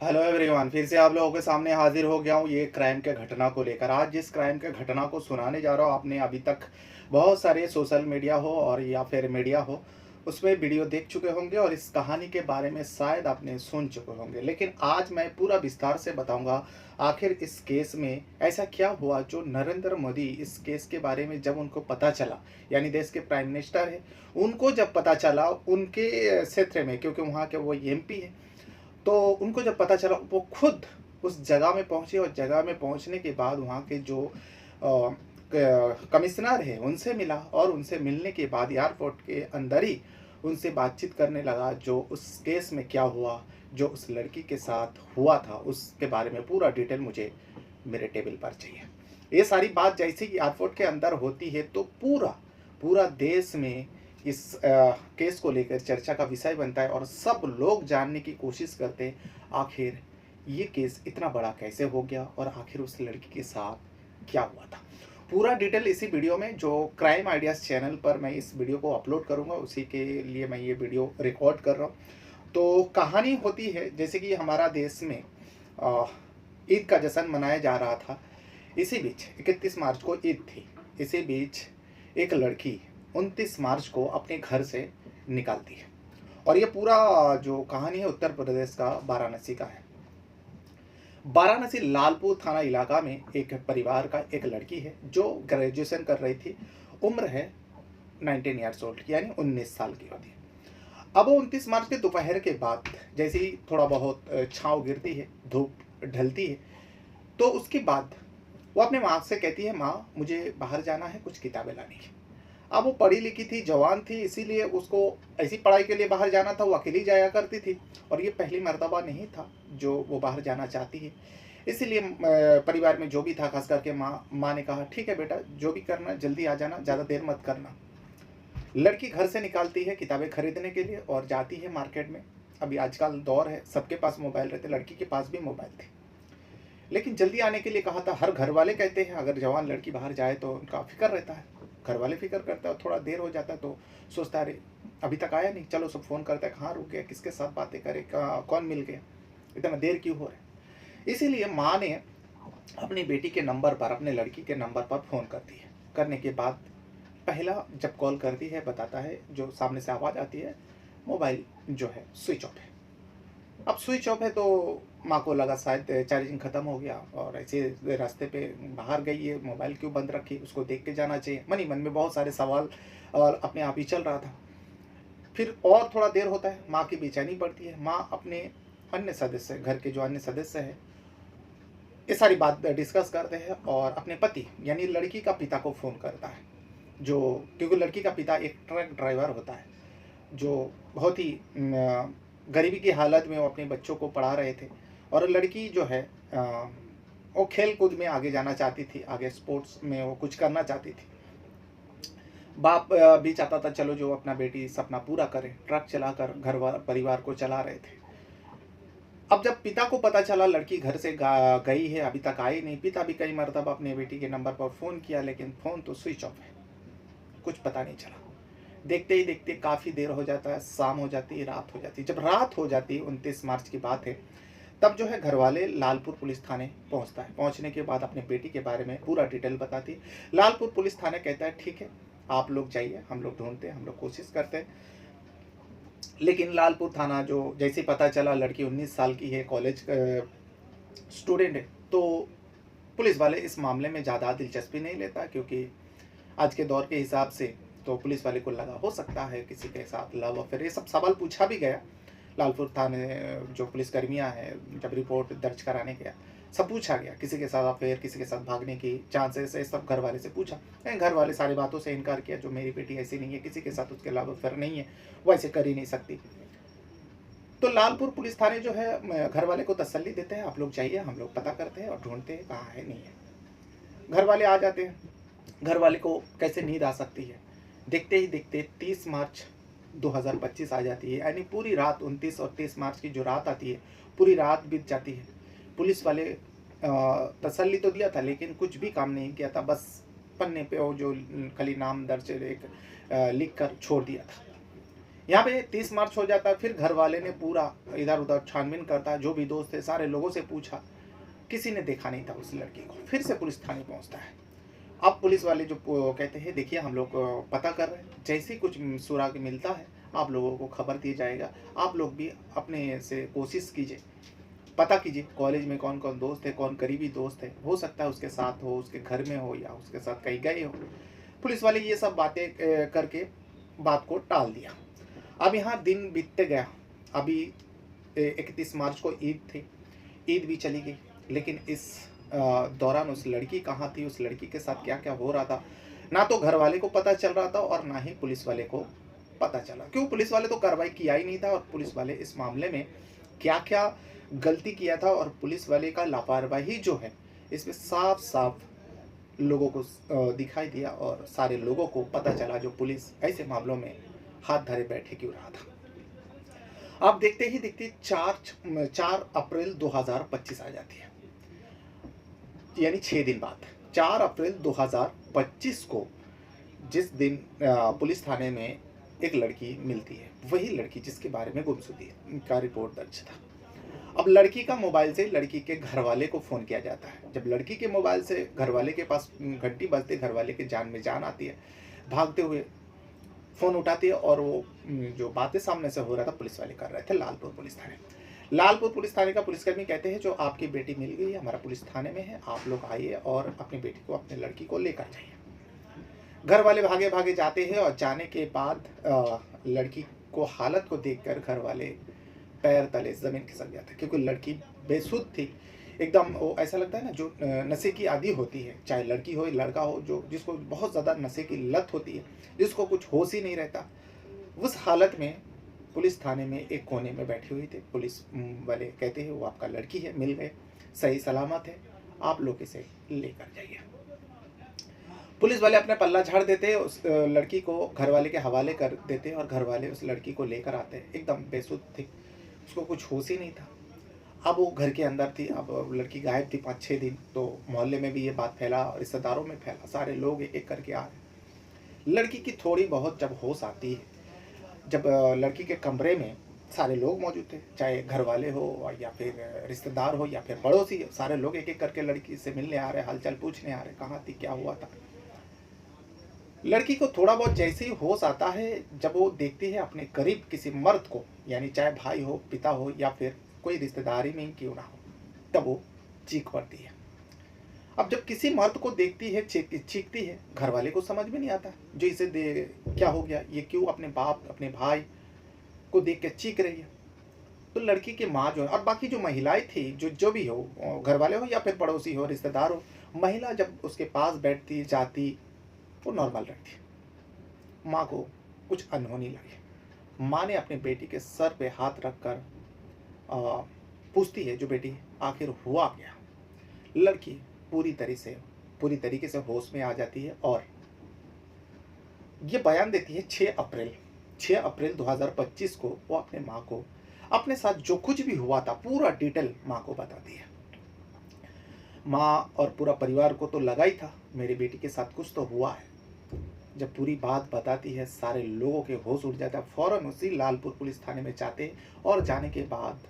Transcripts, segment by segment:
Hello everyone, फिर से आप लोगों के सामने हाजिर हो गया हूँ ये क्राइम के घटना को लेकर। आज जिस क्राइम के घटना को सुनाने जा रहा हूँ, आपने अभी तक बहुत सारे सोशल मीडिया हो और या फिर मीडिया हो, उसमें वीडियो देख चुके होंगे और इस कहानी के बारे में शायद आपने सुन चुके होंगे। लेकिन आज मैं पूरा विस्तार से बताऊंगा आखिर इस केस में ऐसा क्या हुआ जो नरेंद्र मोदी इस केस के बारे में जब उनको पता चला, यानी देश के प्राइम मिनिस्टर है, उनको जब पता चला उनके क्षेत्र में, क्योंकि वहाँ के वो एमपी है, तो उनको जब पता चला वो खुद उस जगह में पहुंचे और जगह में पहुंचने के बाद वहाँ के जो कमिश्नर है उनसे मिला और उनसे मिलने के बाद एयरपोर्ट के अंदर ही उनसे बातचीत करने लगा। जो उस केस में क्या हुआ, जो उस लड़की के साथ हुआ था, उसके बारे में पूरा डिटेल मुझे मेरे टेबल पर चाहिए। ये सारी बात जैसे कि एयरपोर्ट के अंदर होती है तो पूरा पूरा देश में इस केस को लेकर चर्चा का विषय बनता है और सब लोग जानने की कोशिश करते हैं आखिर ये केस इतना बड़ा कैसे हो गया और आखिर उस लड़की के साथ क्या हुआ था। पूरा डिटेल इसी वीडियो में, जो क्राइम आइडियाज़ चैनल पर मैं इस वीडियो को अपलोड करूंगा, उसी के लिए मैं ये वीडियो रिकॉर्ड कर रहा हूँ। तो कहानी होती है जैसे कि हमारा देश में ईद का जश्न मनाया जा रहा था। इसी बीच 31 मार्च को ईद थी। इसी बीच एक लड़की 29 मार्च को अपने घर से निकलती है और ये पूरा जो कहानी है उत्तर प्रदेश का वाराणसी का है। वाराणसी लालपुर थाना इलाका में एक परिवार का एक लड़की है जो ग्रेजुएशन कर रही थी। उम्र है 19 ईयर्स ओल्ड, यानी 19 साल की होती है। अब वो 29 मार्च के दोपहर के बाद जैसे ही थोड़ा बहुत छाँव गिरती है, धूप ढलती है, तो उसके बाद वो अपने माँ से कहती है, माँ मुझे बाहर जाना है, कुछ किताबें लानी है। अब वो पढ़ी लिखी थी, जवान थी, इसीलिए उसको ऐसी पढ़ाई के लिए बाहर जाना था। वो अकेली जाया करती थी और ये पहली मर्तबा नहीं था जो वो बाहर जाना चाहती है। इसीलिए परिवार में जो भी था, खास करके माँ ने कहा, ठीक है बेटा, जो भी करना जल्दी आ जाना, ज़्यादा देर मत करना। लड़की घर से निकालती है किताबें खरीदने के लिए और जाती है मार्केट में। अभी आजकल दौर है, सबके पास मोबाइल रहते, लड़की के पास भी मोबाइल थे, लेकिन जल्दी आने के लिए कहा था। हर घर वाले कहते हैं अगर जवान लड़की बाहर जाए तो उनका फिक्र रहता है, घर वाले फिक्र करता है। थोड़ा देर हो जाता है तो सोचता है, अरे अभी तक आया नहीं, चलो सब फ़ोन करता है, कहाँ रुक गया, किसके साथ बातें करे, कौन मिल गया, इतना देर क्यों हो रहा है। इसीलिए माँ ने अपनी बेटी के नंबर पर, अपने लड़की के नंबर पर फ़ोन करती है। करने के बाद पहला जब कॉल करती है, बताता है, जो सामने से आवाज़ आती है, मोबाइल जो है स्विच ऑफ है। अब स्विच ऑफ है तो माँ को लगा शायद चार्जिंग ख़त्म हो गया और ऐसे रास्ते पे बाहर गई है, मोबाइल क्यों बंद रखी, उसको देख के जाना चाहिए। मन ही मन में बहुत सारे सवाल और अपने आप ही चल रहा था। फिर और थोड़ा देर होता है, माँ की बेचैनी बढ़ती है। माँ अपने अन्य सदस्य, घर के जो अन्य सदस्य हैं, ये सारी बात डिस्कस करते हैं और अपने पति यानी लड़की का पिता को फ़ोन करता है, जो, क्योंकि लड़की का पिता एक ट्रक ड्राइवर होता है, जो बहुत ही गरीबी की हालत में वो अपने बच्चों को पढ़ा रहे थे। और लड़की जो है वो खेल कूद में आगे जाना चाहती थी, आगे स्पोर्ट्स में वो कुछ करना चाहती थी। बाप भी चाहता था चलो जो अपना बेटी सपना पूरा करे, ट्रक चलाकर परिवार को चला रहे थे। अब जब पिता को पता चला लड़की घर से गई है, अभी तक आई नहीं, पिता भी कई मरतबा अपने बेटी के नंबर पर फ़ोन किया, लेकिन फ़ोन तो स्विच ऑफ है, कुछ पता नहीं चला। देखते ही देखते काफ़ी देर हो जाता है, शाम हो जाती है, रात हो जाती है। जब रात हो जाती है, 29 मार्च की बात है, तब जो है घर वाले लालपुर पुलिस थाने पहुंचता है। पहुंचने के बाद अपने बेटी के बारे में पूरा डिटेल बताती है। लालपुर पुलिस थाने कहता है ठीक है, आप लोग जाइए, हम लोग ढूंढते हैं, हम लोग कोशिश करते हैं। लेकिन लालपुर थाना, जो जैसे पता चला लड़की 19 साल की है, कॉलेज स्टूडेंट है, तो पुलिस वाले इस मामले में ज़्यादा दिलचस्पी नहीं लेता, क्योंकि आज के दौर के हिसाब से तो पुलिस वाले को लगा हो सकता है किसी के साथ लव अफेयर, ये सब सवाल पूछा भी गया। लालपुर थाने जो पुलिसकर्मियाँ हैं, जब रिपोर्ट दर्ज कराने गया, सब पूछा गया, किसी के साथ अफेयर, किसी के साथ भागने की चांसेस है, सब घर वाले से पूछा। लेकिन घर वाले सारी बातों से इनकार किया, जो मेरी बेटी ऐसी नहीं है, किसी के साथ उसके लव अफेयर नहीं है, वो ऐसे कर ही नहीं सकती। तो लालपुर पुलिस थाने जो है घर वाले को तसल्ली देते हैं, आप लोग जाइए, हम लोग पता करते हैं और ढूंढते हैं कहाँ है, नहीं है। घर वाले आ जाते हैं। घर वाले को कैसे नींद आ सकती है, देखते ही देखते 30 मार्च 2025 आ जाती है, यानी पूरी रात 29 और 30 मार्च की जो रात आती है, पूरी रात बीत जाती है। पुलिस वाले तसल्ली तो दिया था लेकिन कुछ भी काम नहीं किया था, बस पन्ने पे वो जो खाली नाम दर्ज एक लिख कर छोड़ दिया था। यहाँ पे 30 मार्च हो जाता है, फिर घर वाले ने पूरा इधर-उधर छानबीन करता है, जो भी दोस्त थे सारे लोगों से पूछा, किसी ने देखा नहीं था उस लड़की को। फिर से पुलिस थाने पहुँचता है। अब पुलिस वाले जो कहते हैं देखिए हम लोग पता कर रहे हैं, जैसे ही कुछ सुराग मिलता है आप लोगों को खबर दिया जाएगा। आप लोग भी अपने से कोशिश कीजिए, पता कीजिए कॉलेज में कौन-कौन दोस्त है, कौन करीबी दोस्त है, हो सकता है उसके साथ हो, उसके घर में हो या उसके साथ कहीं गए हो। पुलिस वाले ये सब बातें करके बात को टाल दिया। अब यहाँ दिन बीतते गया, अभी 31 मार्च को ईद थी, ईद भी चली गई, लेकिन इस दौरान उस लड़की कहाँ थी, उस लड़की के साथ क्या-क्या हो रहा था, ना तो घर वाले को पता चल रहा था और ना ही पुलिस वाले को पता चला। क्यों? पुलिस वाले तो कार्रवाई किया ही नहीं था और पुलिस वाले इस मामले में क्या-क्या गलती किया था और पुलिस वाले का लापरवाही जो है, इसमें साफ-साफ लोगों को दिखाई दिया और सारे लोगों को पता चला जो पुलिस ऐसे मामलों में हाथ धरे बैठे क्यों रहा था। अब देखते ही देखते 4 अप्रैल 2025 आ जाती है, यानी 6 दिन बाद 4 अप्रैल 2025 को जिस दिन पुलिस थाने में एक लड़की मिलती है, वही लड़की जिसके बारे में गुमशुदगी का रिपोर्ट दर्ज था। अब लड़की का मोबाइल से लड़की के घरवाले को फ़ोन किया जाता है। जब लड़की के मोबाइल से घरवाले के पास घंटी बजते, घरवाले के जान में जान आती है, भागते हुए फ़ोन उठाती है और वो जो बातें सामने से हो रहा था पुलिस वाले कर रहे थे लालपुर पुलिस थाने। लालपुर पुलिस थाने का पुलिसकर्मी कहते हैं जो आपकी बेटी मिल गई है, हमारा पुलिस थाने में है, आप लोग आइए और अपनी बेटी को, अपनी लड़की को लेकर जाइए। घर वाले भागे-भागे जाते हैं और जाने के बाद लड़की को हालत को देखकर घर वाले पैर तले ज़मीन खिसक जाता है, क्योंकि लड़की बेसुध थी। एकदम वो ऐसा लगता है ना जो नशे की आदी होती है, चाहे लड़की हो या लड़का हो, जो जिसको बहुत ज़्यादा नशे की लत होती है, जिसको कुछ होश ही नहीं रहता। उस हालत में पुलिस थाने में एक कोने में बैठी हुई थी। पुलिस वाले कहते हैं वो आपका लड़की है, मिल गए, सही सलामत है, आप लोग इसे लेकर जाइए। पुलिस वाले अपना पल्ला झाड़ देते हैं, उस लड़की को घरवाले के हवाले कर देते हैं और घरवाले उस लड़की को लेकर आते हैं। एकदम बेसुध थी, उसको कुछ होश ही नहीं था। अब वो घर के अंदर थी, अब लड़की गायब थी 5-6 दिन, तो मोहल्ले में भी ये बात फैला, रिश्तेदारों में फैला, सारे लोग एक-एक करके आ रहे। लड़की की थोड़ी बहुत जब होश आती है, जब लड़की के कमरे में सारे लोग मौजूद थे, चाहे घरवाले हो या फिर रिश्तेदार हो या फिर पड़ोसी, सारे लोग एक-एक करके लड़की से मिलने आ रहे, हालचाल पूछने आ रहे, कहाँ थी, क्या हुआ था। लड़की को थोड़ा बहुत जैसे ही होश आता है, जब वो देखती है अपने करीब किसी मर्द को, यानी चाहे भाई हो, पिता हो या फिर कोई रिश्तेदारी में ही क्यों ना हो, तब वो चीख पड़ती है। अब जब किसी मर्द को देखती है, चीखती है, घर वाले को समझ में नहीं आता जो इसे क्या हो गया, ये क्यों अपने बाप, अपने भाई को देख के चीख रही है। तो लड़की की माँ जो है और बाकी जो महिलाएं थी, जो जो भी हो, घर वाले हो या फिर पड़ोसी हो, रिश्तेदार हो, महिला जब उसके पास बैठती जाती, वो नॉर्मल रहती। माँ को कुछ अनहोनी लगी। माँ ने अपने बेटी के सर पे हाथ रखकर पूछती है, जो बेटी आखिर हुआ क्या। लड़की पूरी तरीके से होश में आ जाती है और ये बयान देती है 6 अप्रैल 2025 को वो अपने माँ को अपने साथ जो कुछ भी हुआ था पूरा डिटेल माँ को बताती है। माँ और पूरा परिवार को तो लगा ही था मेरी बेटी के साथ कुछ तो हुआ है। जब पूरी बात बताती है, सारे लोगों के होश उड़ जाता है, फौरन उसी लालपुर पुलिस थाने में जाते और जाने के बाद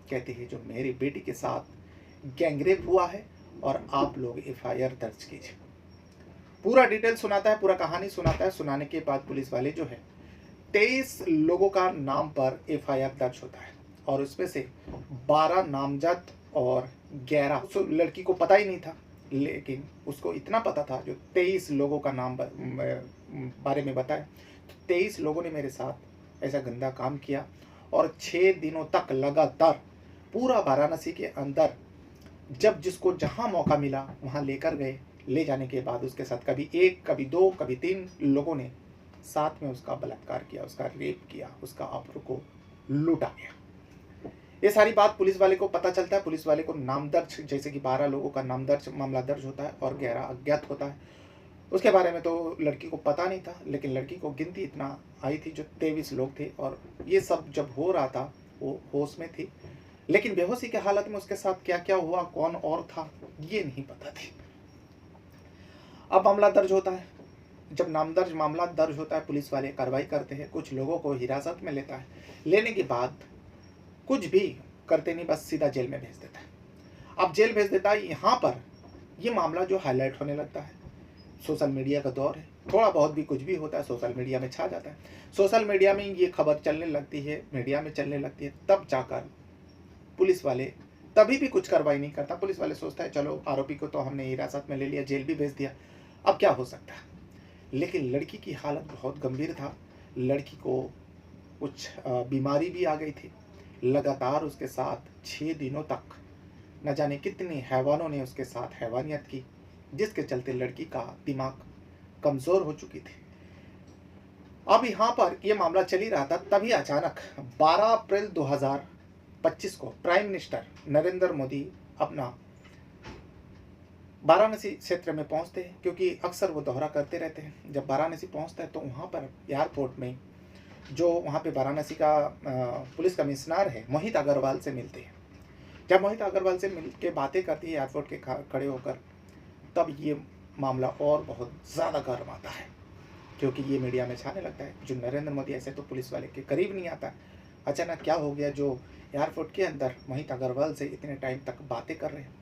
कहते हैं जो मेरी बेटी के साथ गैंगरेप हुआ है और आप लोग एफआईआर दर्ज कीजिए। पूरा डिटेल सुनाता है, पूरा कहानी सुनाता है। सुनाने के बाद पुलिस वाले जो है 23 लोगों का नाम पर एफआईआर दर्ज होता है और उसमें से 12 नामजद और 11 लड़की को पता ही नहीं था, लेकिन उसको इतना पता था जो 23 लोगों का नाम बारे में बताया। तो 23 लोगों ने मेरे साथ ऐसा गंदा काम किया और 6 दिनों तक लगातार पूरा वाराणसी के अंदर जब जिसको जहाँ मौका मिला वहाँ लेकर गए। ले जाने के बाद उसके साथ कभी 1, कभी 2, कभी 3 लोगों ने साथ में उसका बलात्कार किया, उसका रेप किया, उसका आबरू को लूटा गया। ये सारी बात पुलिस वाले को पता चलता है। पुलिस वाले को नाम दर्ज, जैसे कि 12 लोगों का नाम दर्ज, मामला दर्ज होता है और 11 अज्ञात होता है। उसके बारे में तो लड़की को पता नहीं था, लेकिन लड़की को गिनती इतना आई थी जो 23 लोग थे और ये सब जब हो रहा था वो होश में थी, लेकिन बेहोशी की हालत में उसके साथ क्या क्या हुआ, कौन और था, ये नहीं पता थी। अब मामला दर्ज होता है, जब नामदर्ज मामला दर्ज होता है, पुलिस वाले कार्रवाई करते हैं, कुछ लोगों को हिरासत में लेता है। लेने के बाद कुछ भी करते नहीं, बस सीधा जेल में भेज देता है। अब जेल भेज देता है, यहाँ पर ये मामला जो हाईलाइट होने लगता है। सोशल मीडिया का दौर है, थोड़ा बहुत भी कुछ भी होता है सोशल मीडिया में छा जाता है। सोशल मीडिया में ये खबर चलने लगती है, मीडिया में चलने लगती है, तब जाकर पुलिस वाले तभी भी कुछ कार्रवाई नहीं करता। पुलिस वाले सोचता है चलो आरोपी को तो हमने हिरासत में ले लिया, जेल भी भेज दिया, अब क्या हो सकता है। लेकिन लड़की की हालत बहुत गंभीर था। लड़की को कुछ बीमारी भी आ गई थी। लगातार उसके साथ 6 दिनों तक न जाने कितने हैवानों ने उसके साथ हैवानियत की, जिसके चलते लड़की का दिमाग कमज़ोर हो चुकी थी। अब यहाँ पर यह मामला चल ही रहा था, तभी अचानक 12 अप्रैल 2025 को प्राइम मिनिस्टर नरेंद्र मोदी अपना वाराणसी क्षेत्र में पहुंचते हैं, क्योंकि अक्सर वो दौरा करते रहते हैं। जब वाराणसी पहुंचता है तो वहाँ पर एयरपोर्ट में जो वहाँ पे वाराणसी का पुलिस कमिश्नर है मोहित अग्रवाल से मिलते हैं। जब मोहित अग्रवाल से मिल के बातें करती है एयरपोर्ट के खड़े होकर, तब ये मामला और बहुत ज़्यादा गर्म आता है, क्योंकि ये मीडिया में छाने लगता है जो नरेंद्र मोदी ऐसे तो पुलिस वाले के करीब नहीं आता, अचानक क्या हो गया जो एयरपोर्ट के अंदर मोहित अग्रवाल से इतने टाइम तक बातें कर रहे हैं।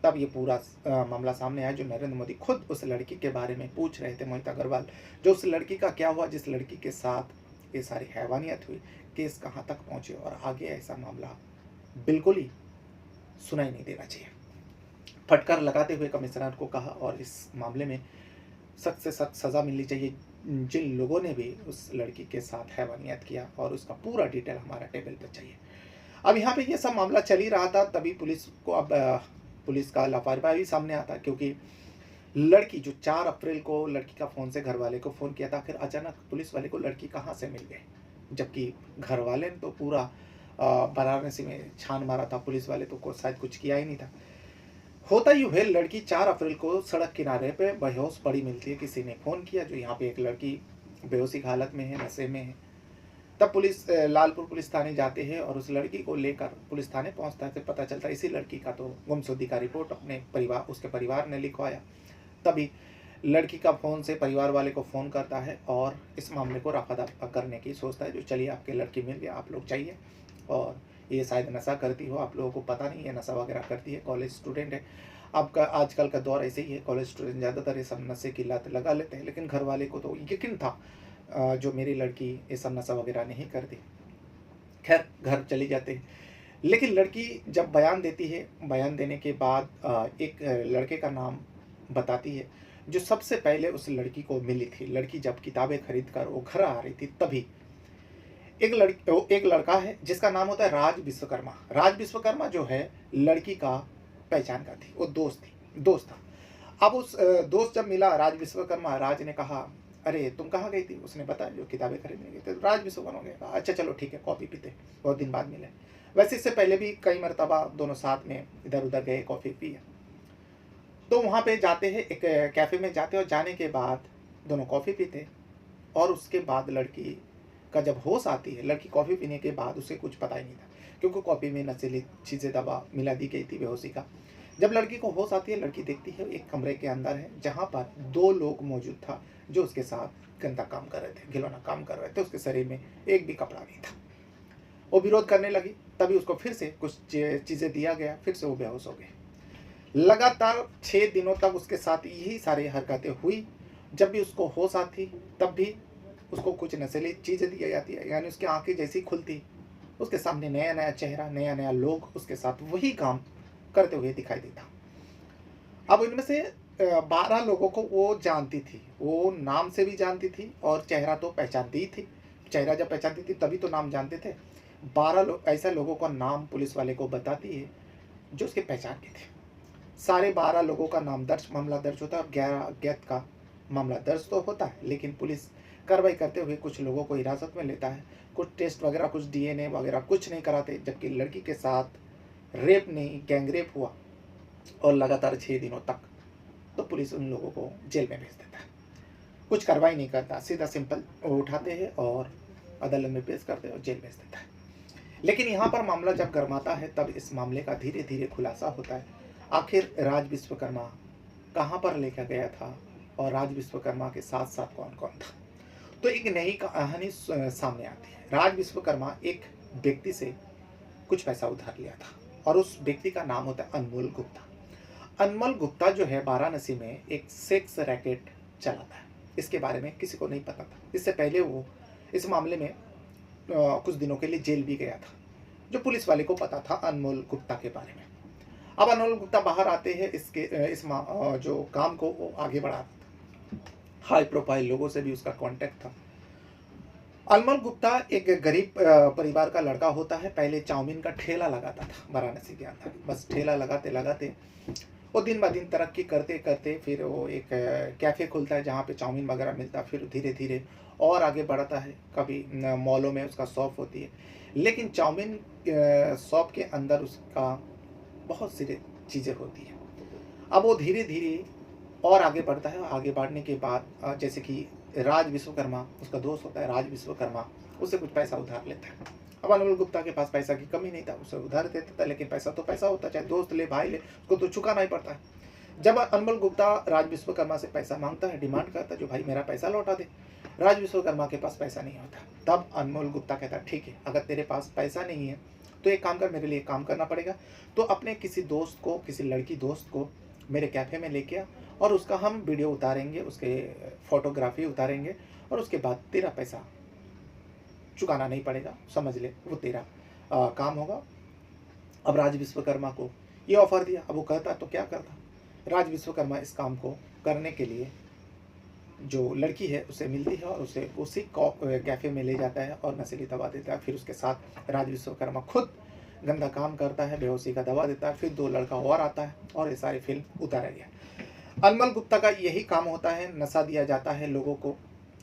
तब ये पूरा मामला सामने आया, जो नरेंद्र मोदी खुद उस लड़की के बारे में पूछ रहे थे मोहित अग्रवाल, जो उस लड़की का क्या हुआ जिस लड़की के साथ ये सारी हैवानियत हुई, केस कहाँ तक पहुँचे और आगे ऐसा मामला बिल्कुल ही सुनाई नहीं देना चाहिए। फटकार लगाते हुए कमिश्नर को कहा और इस मामले में सख्त से सख्त सज़ा मिलनी चाहिए जिन लोगों ने भी उस लड़की के साथ हैवानियत किया, और उसका पूरा डिटेल हमारा टेबल पर चाहिए। अब यहाँ पे ये सब मामला चल ही रहा था, तभी पुलिस को अब पुलिस का लापरवाही सामने आता, क्योंकि लड़की जो 4 अप्रैल को लड़की का फ़ोन से घर वाले को फ़ोन किया था, फिर अचानक पुलिस वाले को लड़की कहाँ से मिल गई, जबकि घर वाले ने तो पूरा वाराणसी में छान मारा था, पुलिस वाले तो शायद कुछ किया ही नहीं था। होता यूँ है, लड़की 4 अप्रैल को सड़क किनारे पे बेहोश पड़ी मिलती है। किसी ने फ़ोन किया जो यहाँ पे एक लड़की बेहोशी की हालत में है, नशे में है। तब पुलिस लालपुर पुलिस थाने जाते हैं और उस लड़की को लेकर पुलिस थाने पहुँचता है। फिर पता चलता है इसी लड़की का तो गुमशुदगी का रिपोर्ट अपने परिवार उसके परिवार ने लिखवाया। तभी लड़की का फ़ोन से परिवार वाले को फ़ोन करता है और इस मामले को रफा दफा करने की सोचता है, जो चलिए आपके लड़की मिल गया, आप लोग चाहिए, और ये शायद नशा करती हो, आप लोगों को पता नहीं है नशा वगैरह करती है, कॉलेज स्टूडेंट है। आपका आजकल का दौर ऐसे ही है, कॉलेज स्टूडेंट ज़्यादातर ये सब नशे की लत लगा लेते हैं। लेकिन घर वाले को तो यकीन था जो मेरी लड़की ये सब नशा वगैरह नहीं करती। खैर घर चली जाते हैं, लेकिन लड़की जब बयान देती है, बयान देने के बाद एक लड़के का नाम बताती है जो सबसे पहले उस लड़की को मिली थी। लड़की जब किताबें खरीद कर वो घर आ रही थी, तभी एक लड़का है जिसका नाम होता है राज विश्वकर्मा। राज विश्वकर्मा जो है लड़की का पहचान का थी, वो दोस्त था। अब उस दोस्त जब मिला राज विश्वकर्मा, राज ने कहा अरे तुम कहाँ गई थी, उसने बताया जो किताबें खरीदने गई थी। राज विश्वकर्मा ने कहा अच्छा चलो ठीक है, कॉफ़ी पीते, बहुत दिन बाद मिले। वैसे इससे पहले भी कई मरतबा दोनों साथ में इधर उधर गए, कॉफ़ी पी। तो वहाँ पे जाते हैं, एक कैफ़े में जाते हैं, और जाने के बाद दोनों कॉफ़ी पीते, और उसके बाद लड़की का जब होश आती है, लड़की कॉफ़ी पीने के बाद उसे कुछ पता ही नहीं था, क्योंकि कॉफ़ी में नशीली चीज़ें दवा मिला दी गई थी बेहोशी का। जब लड़की को होश आती है, लड़की देखती है एक कमरे के अंदर है जहाँ पर 2 लोग मौजूद था जो उसके साथ गंदा काम कर रहे थे, घिनौना काम कर रहे थे। उसके शरीर में एक भी कपड़ा नहीं था। वो विरोध करने लगी, तभी उसको फिर से कुछ चीज़ें दिया गया, फिर से वो बेहोश हो गई। लगातार 6 दिनों तक उसके साथ यही सारी हरकतें हुई। जब भी उसको होश आती तब भी उसको कुछ नशीली चीज़ें दी जाती है, यानी उसकी आंखें जैसी खुलती, उसके सामने नया नया चेहरा, नया नया लोग उसके साथ वही काम करते हुए दिखाई देता। अब इनमें से 12 लोगों को वो जानती थी, वो नाम से भी जानती थी और चेहरा तो पहचानती ही थी। चेहरा जब पहचानती थी तभी तो नाम जानते थे। 12 लोग ऐसा लोगों का नाम पुलिस वाले को बताती है जो उसके पहचान के थे। सारे 12 लोगों का नाम दर्ज, मामला दर्ज होता है, और 11 अज्ञात का मामला दर्ज तो होता है, लेकिन पुलिस कार्रवाई करते हुए कुछ लोगों को हिरासत में लेता है। कुछ टेस्ट वगैरह, कुछ डीएनए वगैरह कुछ नहीं कराते, जबकि लड़की के साथ रेप नहीं, गैंग रेप हुआ, और लगातार 6 दिनों तक। तो पुलिस उन लोगों को जेल में भेज देता है, कुछ कार्रवाई नहीं करता, सीधा सिंपल उठाते हैं और अदालत में पेश करते हैं और जेल भेज देता है। लेकिन यहाँ पर मामला जब गर्माता है, तब इस मामले का धीरे धीरे खुलासा होता है। आखिर राज विश्वकर्मा कहाँ पर लेकर गया था, और राज विश्वकर्मा के साथ-साथ कौन-कौन था। तो एक नई कहानी सामने आती है। राज विश्वकर्मा एक व्यक्ति से कुछ पैसा उधार लिया था और उस व्यक्ति का नाम होता है अनमोल गुप्ता। अनमोल गुप्ता जो है वाराणसी में एक सेक्स रैकेट चलाता है। इसके बारे में किसी को नहीं पता था। इससे पहले वो इस मामले में कुछ दिनों के लिए जेल भी गया था। जो पुलिस वाले को पता था अनमोल गुप्ता के बारे में। अब अनमोल गुप्ता बाहर आते हैं जो काम को वो आगे बढ़ा रहा था। हाई प्रोफाइल लोगों से भी उसका कांटेक्ट था। अनमोल गुप्ता एक गरीब परिवार का लड़का होता है। पहले चाउमीन का ठेला लगाता था वाराणसी के अंदर। बस ठेला लगाते लगाते वो दिन ब दिन तरक्की करते करते फिर वो एक कैफ़े खुलता है जहाँ पे चाउमीन वगैरह मिलता है। फिर धीरे धीरे और आगे बढ़ता है। कभी मॉलों में उसका शॉप होती है, लेकिन चाउमीन शॉप के अंदर उसका बहुत सी चीज़ें होती हैं। अब वो धीरे धीरे और आगे बढ़ता है। आगे बढ़ने के बाद जैसे कि राज विश्वकर्मा उसका दोस्त होता है, राज विश्वकर्मा उससे कुछ पैसा उधार लेता है। अब अनमोल गुप्ता के पास पैसा की कमी नहीं था, उसे उधार देता था, लेकिन पैसा तो पैसा होता है, चाहे दोस्त ले भाई ले, उसको तो चुकाना ही पड़ता है। जब अनमोल गुप्ता राज विश्वकर्मा से पैसा मांगता है, डिमांड करता है, जो भाई मेरा पैसा लौटा दे, राज विश्वकर्मा के पास पैसा नहीं होता। तब अनमोल गुप्ता कहता है ठीक है, अगर तेरे पास पैसा नहीं है तो एक काम कर, मेरे लिए काम करना पड़ेगा। तो अपने किसी दोस्त को, किसी लड़की दोस्त को मेरे कैफ़े में लेके आ और उसका हम वीडियो उतारेंगे, उसके फोटोग्राफी उतारेंगे और उसके बाद तेरा पैसा चुकाना नहीं पड़ेगा, समझ ले वो तेरा काम होगा। अब राज विश्वकर्मा को ये ऑफ़र दिया। अब वो कहता तो क्या करता। राज विश्वकर्मा इस काम को करने के लिए जो लड़की है उसे मिलती है और उसे उसी कैफ़े में ले जाता है और नशीली दवा देता है। फिर उसके साथ राज विश्वकर्मा खुद गंदा काम करता है, बेहोशी का दवा देता है। फिर 2 लड़का और आता है और ये सारी फिल्म उतारा गया। अनमोल गुप्ता का यही काम होता है, नशा दिया जाता है लोगों को।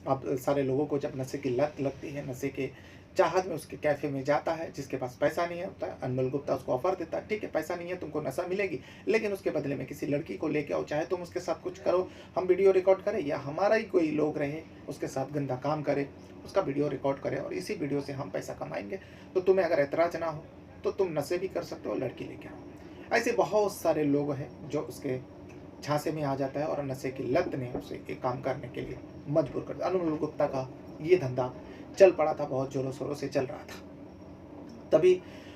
अब सारे लोगों को जब नशे की लत लगती है, नशे के चाहत में उसके कैफ़े में जाता है, जिसके पास पैसा नहीं है होता है, अनमोल गुप्ता उसको ऑफ़र देता है, ठीक है पैसा नहीं है, तुमको नशा मिलेगी, लेकिन उसके बदले में किसी लड़की को लेके आओ, चाहे तुम उसके साथ कुछ करो, हम वीडियो रिकॉर्ड करें या हमारा ही कोई लोग रहे उसके साथ गंदा काम करे, उसका वीडियो रिकॉर्ड करें और इसी वीडियो से हम पैसा कमाएंगे। तो तुम्हें अगर ऐतराज़ ना हो तो तुम नशे भी कर सकते हो, लड़की लेके आओ। ऐसे बहुत सारे लोग हैं जो उसके झांसे में आ जाता है और नशे की लत ने उसे एक काम करने के लिए मजबूर कर दिया। अनमोल गुप्ता का ये धंधा चल पड़ा था, बहुत ज़ोरों शोरों से चल रहा था। तभी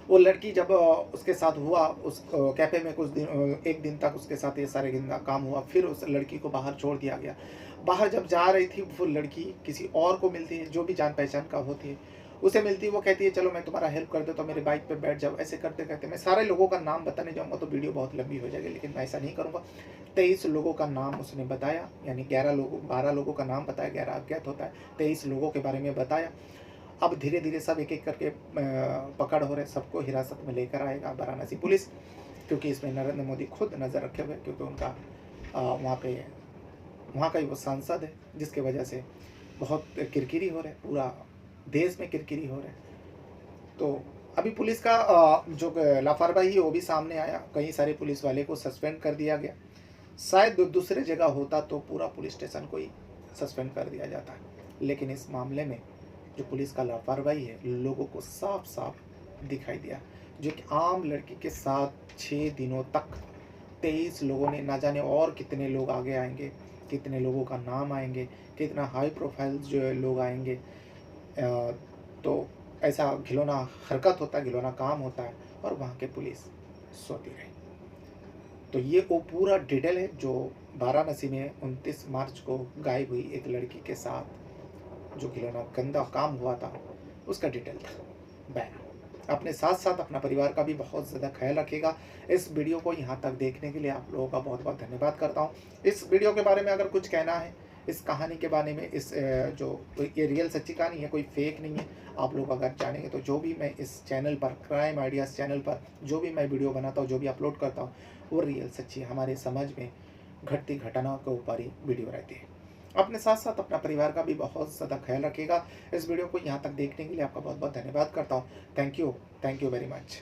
वो लड़की जब उसके साथ हुआ, उस कैफ़े में कुछ दिन, एक दिन तक उसके साथ ये सारे गंदा काम हुआ। फिर उस लड़की को बाहर छोड़ दिया गया। बाहर जब जा रही थी वो लड़की किसी और को मिलती है जो भी जान पहचान का होती है, उसे मिलती है। वो कहती है चलो मैं तुम्हारा हेल्प कर देता हूँ, मेरे बाइक पे बैठ जाओ। ऐसे करते करते मैं सारे लोगों का नाम बताने जाऊँगा तो वीडियो बहुत लंबी हो जाएगी, लेकिन मैं ऐसा नहीं करूँगा। 23 लोगों का नाम उसने बताया, यानी 12 लोगों का नाम बताया, 11 अज्ञात होता है, 23 लोगों के बारे में बताया। अब धीरे धीरे सब एक एक करके पकड़ हो रहे, सबको हिरासत में लेकर आएगा वाराणसी पुलिस, क्योंकि इसमें नरेंद्र मोदी खुद नज़र रखे हुए, क्योंकि उनका वहाँ का ही वो सांसद है, जिसके वजह से बहुत किरकिरी हो रहे, पूरा देश में किरकिरी हो रहे। तो अभी पुलिस का जो लापरवाही है वो भी सामने आया। कई सारे पुलिस वाले को सस्पेंड कर दिया गया। शायद दूसरे जगह होता तो पूरा पुलिस स्टेशन को ही सस्पेंड कर दिया जाता है, लेकिन इस मामले में जो पुलिस का लापरवाही है लोगों को साफ साफ दिखाई दिया। जो कि आम लड़की के साथ 6 दिनों तक 23 लोगों ने, ना जाने और कितने लोग आगे आएंगे, कितने लोगों का नाम आएंगे, कितना हाई प्रोफाइल जो है लोग आएंगे। तो ऐसा घिनौना हरकत होता है, घिनौना काम होता है और वहाँ के पुलिस सोती रही। तो ये वो पूरा डिटेल है जो वाराणसी में 29 मार्च को गायब हुई एक लड़की के साथ जो घिनौना गंदा काम हुआ था, उसका डिटेल था बयान। अपने साथ साथ अपना परिवार का भी बहुत ज़्यादा ख्याल रखिएगा। इस वीडियो को यहाँ तक देखने के लिए आप लोगों का बहुत बहुत धन्यवाद करता हूँ। इस वीडियो के बारे में अगर कुछ कहना है, इस कहानी के बारे में, इस जो ये रियल सच्ची कहानी है, कोई फेक नहीं है, आप लोग अगर जानेंगे तो जो भी मैं इस चैनल पर, क्राइम आइडियाज़ चैनल पर जो भी मैं वीडियो बनाता हूँ, जो भी अपलोड करता हूँ, वो रियल सच्ची हमारे समाज में घटती घटनाओं के ऊपर ही वीडियो रहती है। अपने साथ साथ अपना परिवार का भी बहुत ज़्यादा ख्याल रखिएगा। इस वीडियो को यहाँ तक देखने के लिए आपका बहुत बहुत धन्यवाद करता हूँ। Thank you very much.